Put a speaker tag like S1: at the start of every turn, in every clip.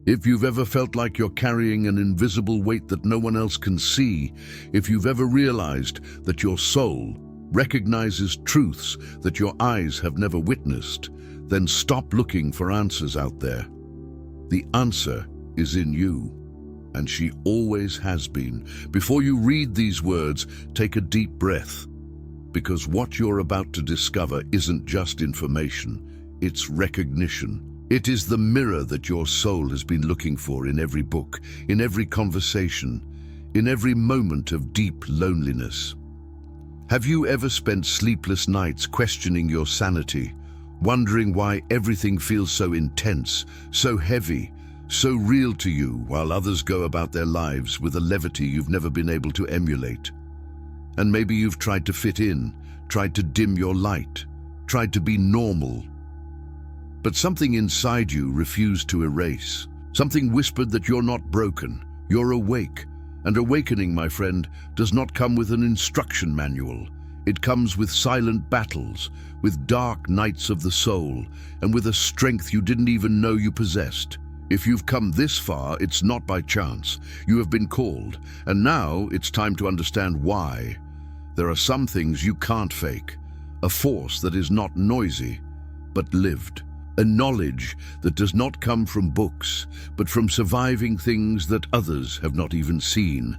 S1: If you've ever felt like you're carrying an invisible weight that no one else can see, if you've ever realized that your soul recognizes truths that your eyes have never witnessed, then stop looking for answers out there. The answer is in you, and she always has been. Before you read these words, take a deep breath, because what you're about to discover isn't just information, it's recognition. It is the mirror that your soul has been looking for in every book, in every conversation, in every moment of deep loneliness. Have you ever spent sleepless nights questioning your sanity, wondering why everything feels so intense, so heavy, so real to you, while others go about their lives with a levity you've never been able to emulate? And maybe you've tried to fit in, tried to dim your light, tried to be normal. But something inside you refused to erase. Something whispered that you're not broken, you're awake. And awakening, my friend, does not come with an instruction manual. It comes with silent battles, with dark nights of the soul, and with a strength you didn't even know you possessed. If you've come this far, it's not by chance. You have been called, and now it's time to understand why. There are some things you can't fake. A force that is not noisy, but lived. A knowledge that does not come from books, but from surviving things that others have not even seen.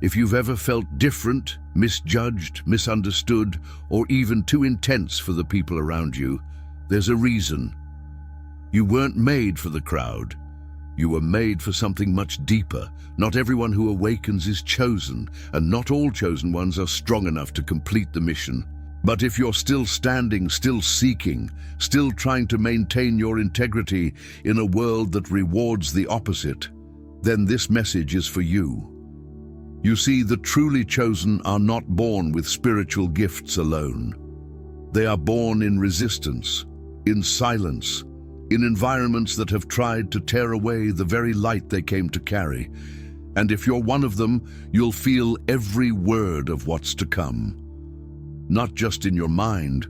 S1: If you've ever felt different, misjudged, misunderstood, or even too intense for the people around you, there's a reason. You weren't made for the crowd. You were made for something much deeper. Not everyone who awakens is chosen, and not all chosen ones are strong enough to complete the mission. But if you're still standing, still seeking, still trying to maintain your integrity in a world that rewards the opposite, then this message is for you. You see, the truly chosen are not born with spiritual gifts alone. They are born in resistance, in silence, in environments that have tried to tear away the very light they came to carry. And if you're one of them, you'll feel every word of what's to come. Not just in your mind,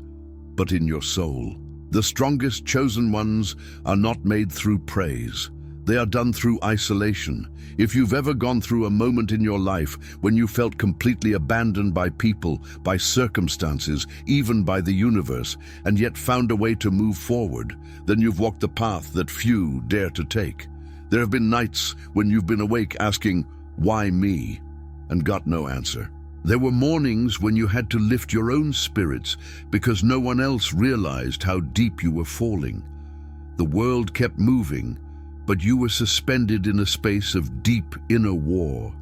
S1: but in your soul. The strongest chosen ones are not made through praise. They are done through isolation. If you've ever gone through a moment in your life when you felt completely abandoned by people, by circumstances, even by the universe, and yet found a way to move forward, then you've walked the path that few dare to take. There have been nights when you've been awake asking, "Why me?" and got no answer. There were mornings when you had to lift your own spirits because no one else realized how deep you were falling. The world kept moving, but you were suspended in a space of deep inner war.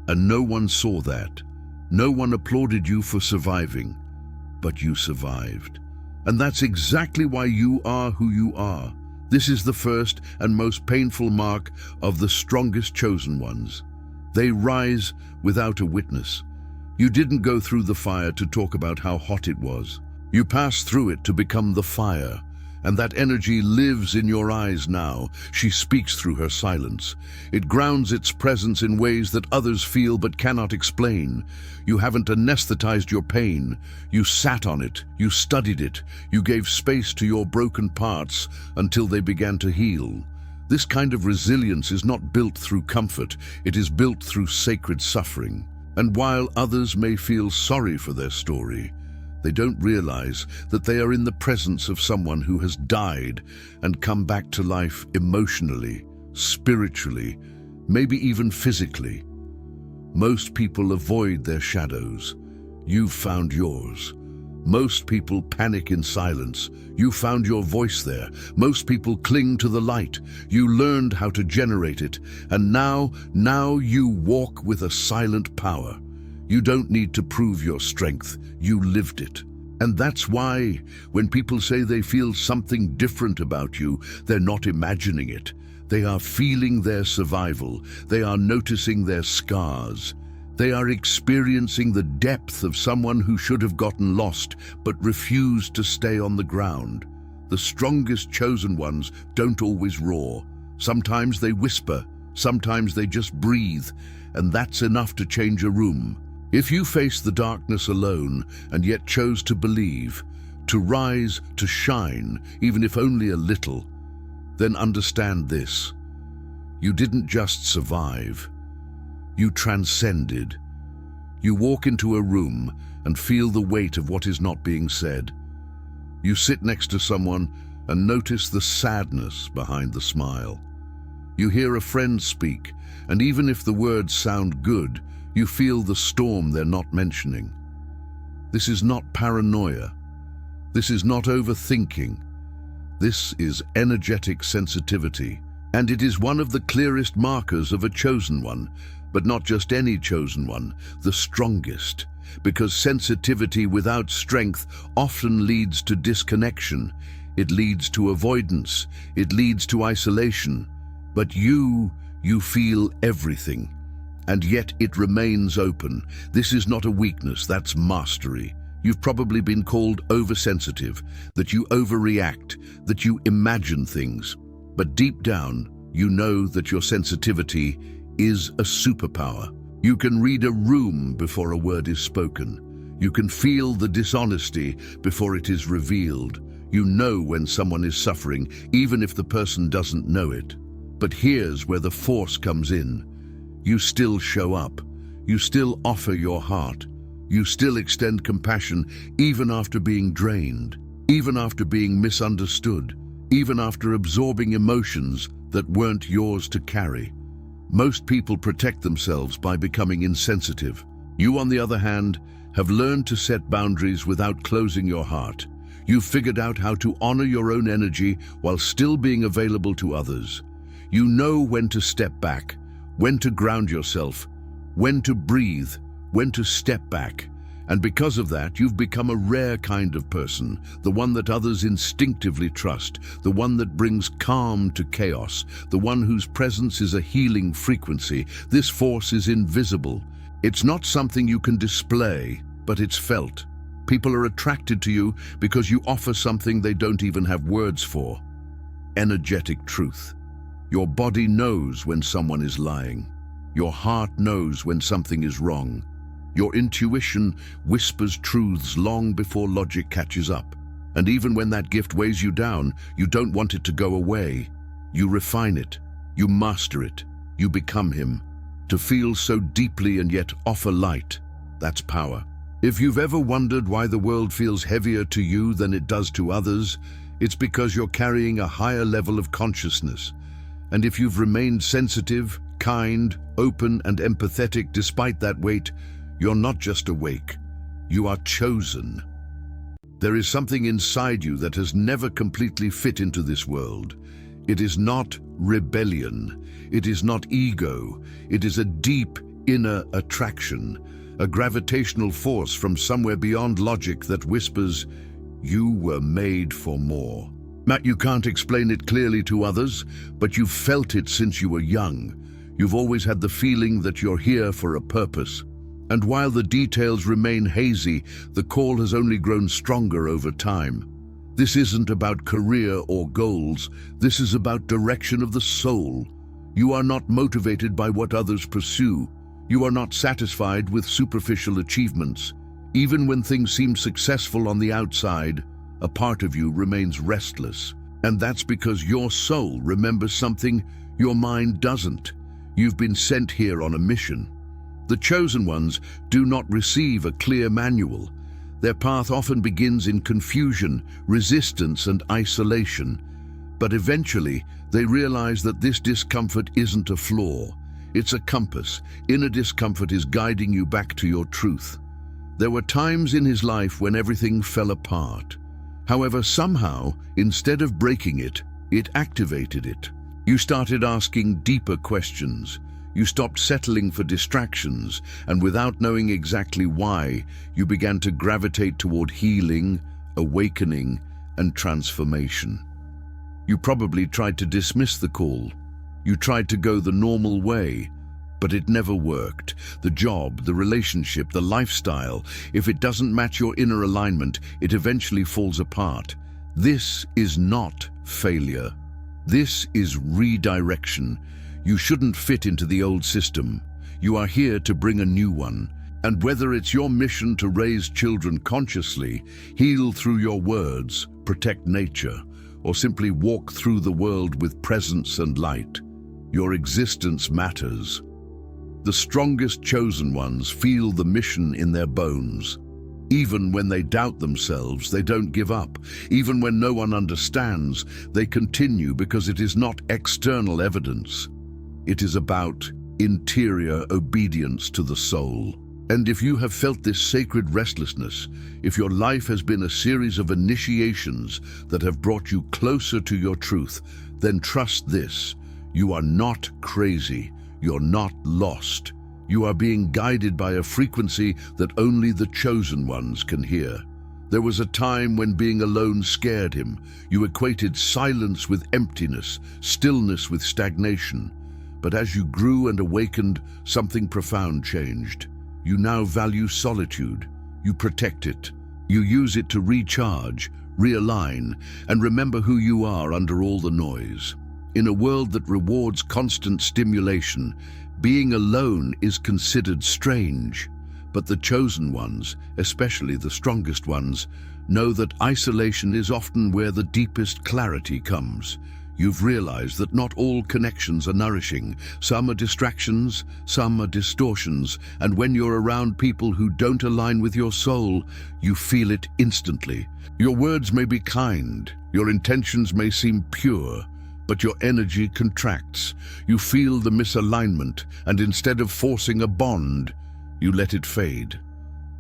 S1: And no one saw that. No one applauded you for surviving, but you survived. And that's exactly why you are who you are. This is the first and most painful mark of the strongest chosen ones. They rise without a witness. You didn't go through the fire to talk about how hot it was. You passed through it to become the fire, and that energy lives in your eyes now. She speaks through her silence. It grounds its presence in ways that others feel but cannot explain. You haven't anesthetized your pain. You sat on it. You studied it. You gave space to your broken parts until they began to heal. This kind of resilience is not built through comfort. It is built through sacred suffering. And while others may feel sorry for their story, they don't realize that they are in the presence of someone who has died and come back to life emotionally, spiritually, maybe even physically. Most people avoid their shadows. You've found yours. Most people panic in silence. You found your voice there. Most people cling to the light. You learned how to generate it. And now you walk with a silent power. You don't need to prove your strength. You lived it. And that's why, when people say they feel something different about you, they're not imagining it. They are feeling their survival. They are noticing their scars. They are experiencing the depth of someone who should have gotten lost but refused to stay on the ground. The strongest chosen ones don't always roar. Sometimes they whisper, sometimes they just breathe, and that's enough to change a room. If you face the darkness alone and yet chose to believe, to rise, to shine, even if only a little, then understand this. You didn't just survive. You transcended. You walk into a room and feel the weight of what is not being said. You sit next to someone and notice the sadness behind the smile. You hear a friend speak, and even if the words sound good, you feel the storm they're not mentioning. This is not paranoia. This is not overthinking. This is energetic sensitivity, and it is one of the clearest markers of a chosen one, but not just any chosen one, the strongest, because sensitivity without strength often leads to disconnection. It leads to avoidance. It leads to isolation. But you feel everything, and yet it remains open. This is not a weakness, that's mastery. You've probably been called oversensitive, that you overreact, that you imagine things. But deep down, you know that your sensitivity is a superpower. You can read a room before a word is spoken. You can feel the dishonesty before it is revealed. You know when someone is suffering, even if the person doesn't know it. But here's where the force comes in. You still show up. You still offer your heart. You still extend compassion even after being drained, even after being misunderstood, even after absorbing emotions that weren't yours to carry. Most people protect themselves by becoming insensitive. You, on the other hand, have learned to set boundaries without closing your heart. You've figured out how to honor your own energy while still being available to others. You know when to step back, when to ground yourself, when to breathe, when to step back. And because of that, you've become a rare kind of person, the one that others instinctively trust, the one that brings calm to chaos, the one whose presence is a healing frequency. This force is invisible. It's not something you can display, but it's felt. People are attracted to you because you offer something they don't even have words for. Energetic truth. Your body knows when someone is lying. Your heart knows when something is wrong. Your intuition whispers truths long before logic catches up. And even when that gift weighs you down, you don't want it to go away. You refine it. You master it. You become him. To feel so deeply and yet offer light, that's power. If you've ever wondered why the world feels heavier to you than it does to others, it's because you're carrying a higher level of consciousness. And if you've remained sensitive, kind, open, and empathetic despite that weight, you're not just awake, you are chosen. There is something inside you that has never completely fit into this world. It is not rebellion, it is not ego, it is a deep inner attraction, a gravitational force from somewhere beyond logic that whispers, "You were made for more." Matt, you can't explain it clearly to others, but you've felt it since you were young. You've always had the feeling that you're here for a purpose. And while the details remain hazy, the call has only grown stronger over time. This isn't about career or goals. This is about direction of the soul. You are not motivated by what others pursue. You are not satisfied with superficial achievements. Even when things seem successful on the outside, a part of you remains restless. And that's because your soul remembers something your mind doesn't. You've been sent here on a mission. The chosen ones do not receive a clear manual. Their path often begins in confusion, resistance, and isolation. But eventually, they realize that this discomfort isn't a flaw. It's a compass. Inner discomfort is guiding you back to your truth. There were times in his life when everything fell apart. However, somehow, instead of breaking it, it activated it. You started asking deeper questions. You stopped settling for distractions, and without knowing exactly why, you began to gravitate toward healing, awakening, and transformation. You probably tried to dismiss the call. You tried to go the normal way, but it never worked. The job, the relationship, the lifestyle, if it doesn't match your inner alignment, it eventually falls apart. This is not failure. This is redirection. You shouldn't fit into the old system. You are here to bring a new one. And whether it's your mission to raise children consciously, heal through your words, protect nature, or simply walk through the world with presence and light, Your existence matters. The strongest chosen ones feel the mission in their bones. Even when they doubt themselves, they don't give up. Even when no one understands, they continue because it is not external evidence. It is about interior obedience to the soul. And if you have felt this sacred restlessness, if your life has been a series of initiations that have brought you closer to your truth, then trust this: you are not crazy, you're not lost. You are being guided by a frequency that only the chosen ones can hear. There was a time when being alone scared him. You equated silence with emptiness, stillness with stagnation. But as you grew and awakened, something profound changed. You now value solitude. You protect it. You use it to recharge, realign, and remember who you are under all the noise. In a world that rewards constant stimulation, being alone is considered strange. But the chosen ones, especially the strongest ones, know that isolation is often where the deepest clarity comes. You've realized that not all connections are nourishing. Some are distractions, some are distortions, and when you're around people who don't align with your soul, you feel it instantly. Your words may be kind, your intentions may seem pure, but your energy contracts. You feel the misalignment, and instead of forcing a bond, you let it fade.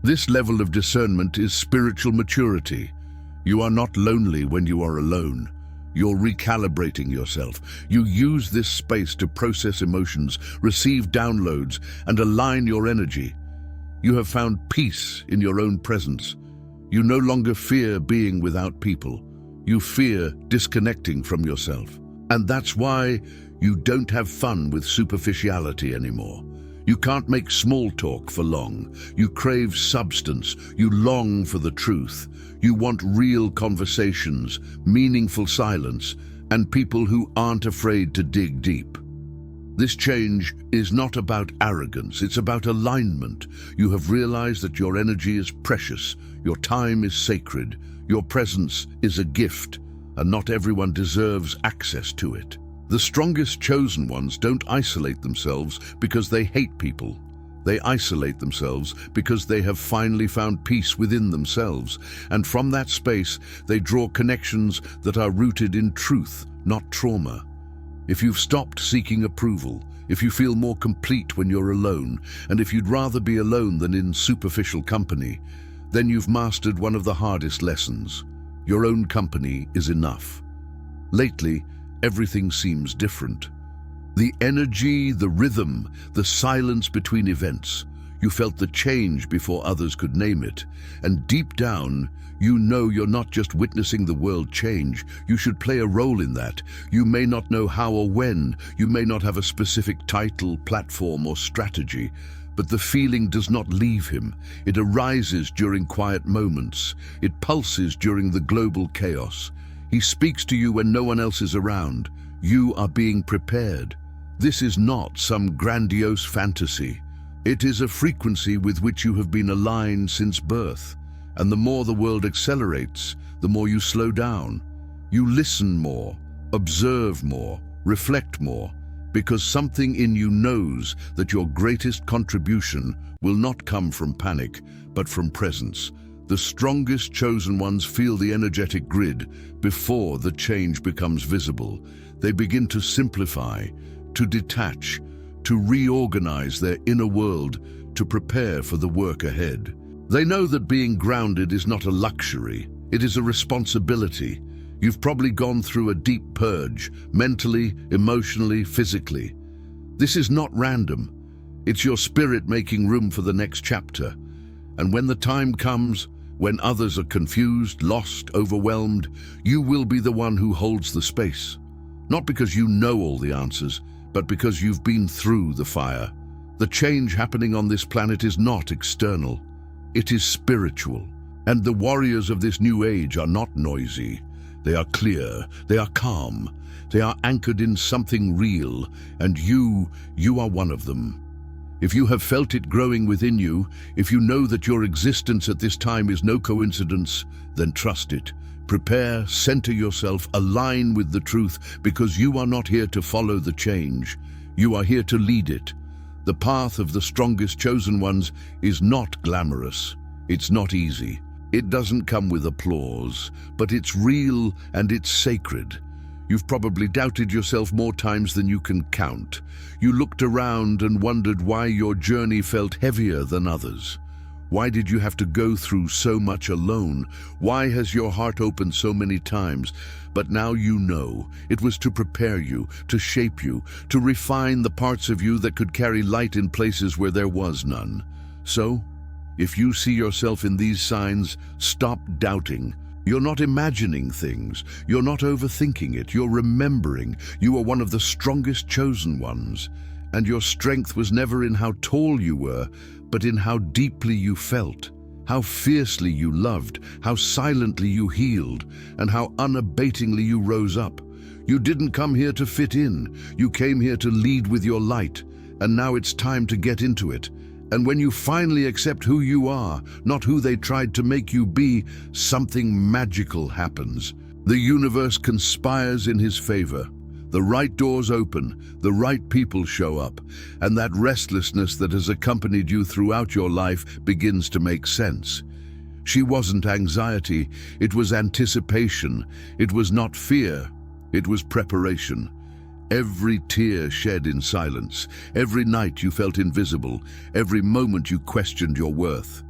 S1: This level of discernment is spiritual maturity. You are not lonely when you are alone. You're recalibrating yourself. You use this space to process emotions, receive downloads, and align your energy. You have found peace in your own presence. You no longer fear being without people. You fear disconnecting from yourself. And that's why you don't have fun with superficiality anymore. You can't make small talk for long. You crave substance. You long for the truth. You want real conversations, meaningful silence, and people who aren't afraid to dig deep. This change is not about arrogance, it's about alignment. You have realized that your energy is precious, your time is sacred, your presence is a gift, and not everyone deserves access to it. The strongest chosen ones don't isolate themselves because they hate people. They isolate themselves because they have finally found peace within themselves, and from that space they draw connections that are rooted in truth, not trauma. If you've stopped seeking approval, if you feel more complete when you're alone, and if you'd rather be alone than in superficial company, then you've mastered one of the hardest lessons. Your own company is enough. Lately, everything seems different. The energy, the rhythm, the silence between events. You felt the change before others could name it. And deep down, you know you're not just witnessing the world change. You should play a role in that. You may not know how or when. You may not have a specific title, platform, or strategy. But the feeling does not leave him. It arises during quiet moments. It pulses during the global chaos. He speaks to you when no one else is around. You are being prepared. This is not some grandiose fantasy. It is a frequency with which you have been aligned since birth. And the more the world accelerates, the more you slow down. You listen more, observe more, reflect more, because something in you knows that your greatest contribution will not come from panic, but from presence. The strongest chosen ones feel the energetic grid before the change becomes visible. They begin to simplify, to detach, to reorganize their inner world, to prepare for the work ahead. They know that being grounded is not a luxury, it is a responsibility. You've probably gone through a deep purge, mentally, emotionally, physically. This is not random. It's your spirit making room for the next chapter. And when the time comes, when others are confused, lost, overwhelmed, you will be the one who holds the space. Not because you know all the answers, but because you've been through the fire. The change happening on this planet is not external. It is spiritual. And the warriors of this new age are not noisy. They are clear, they are calm, they are anchored in something real, and you are one of them. If you have felt it growing within you, if you know that your existence at this time is no coincidence, then trust it, Prepare, center yourself, align with the truth, because you are not here to follow the change. You are here to lead it. The path of the strongest chosen ones is not glamorous. It's not easy. It doesn't come with applause, but it's real and it's sacred. You've probably doubted yourself more times than you can count. You looked around and wondered why your journey felt heavier than others. Why did you have to go through so much alone? Why has your heart opened so many times? But now you know. It was to prepare you, to shape you, to refine the parts of you that could carry light in places where there was none. So, if you see yourself in these signs, stop doubting. You're not imagining things. You're not overthinking it. You're remembering. You are one of the strongest chosen ones. And your strength was never in how tall you were, but in how deeply you felt, how fiercely you loved, how silently you healed, and how unabatingly you rose up. You didn't come here to fit in. You came here to lead with your light, and now it's time to get into it. And when you finally accept who you are, not who they tried to make you be, something magical happens. The universe conspires in his favor. The right doors open, the right people show up, and that restlessness that has accompanied you throughout your life begins to make sense. She wasn't anxiety, it was anticipation. It was not fear, it was preparation. Every tear shed in silence, every night you felt invisible, every moment you questioned your worth.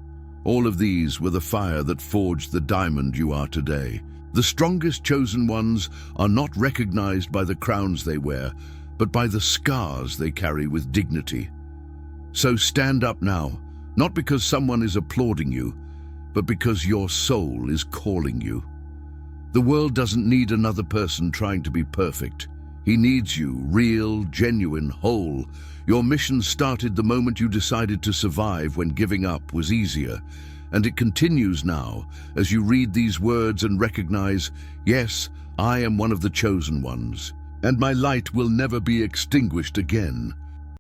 S1: All of these were the fire that forged the diamond you are today. The strongest chosen ones are not recognized by the crowns they wear, but by the scars they carry with dignity. So stand up now, not because someone is applauding you, but because your soul is calling you. The world doesn't need another person trying to be perfect. He needs you, real, genuine, whole. Your mission started the moment you decided to survive when giving up was easier. And it continues now, as you read these words and recognize, yes, I am one of the chosen ones, and my light will never be extinguished again.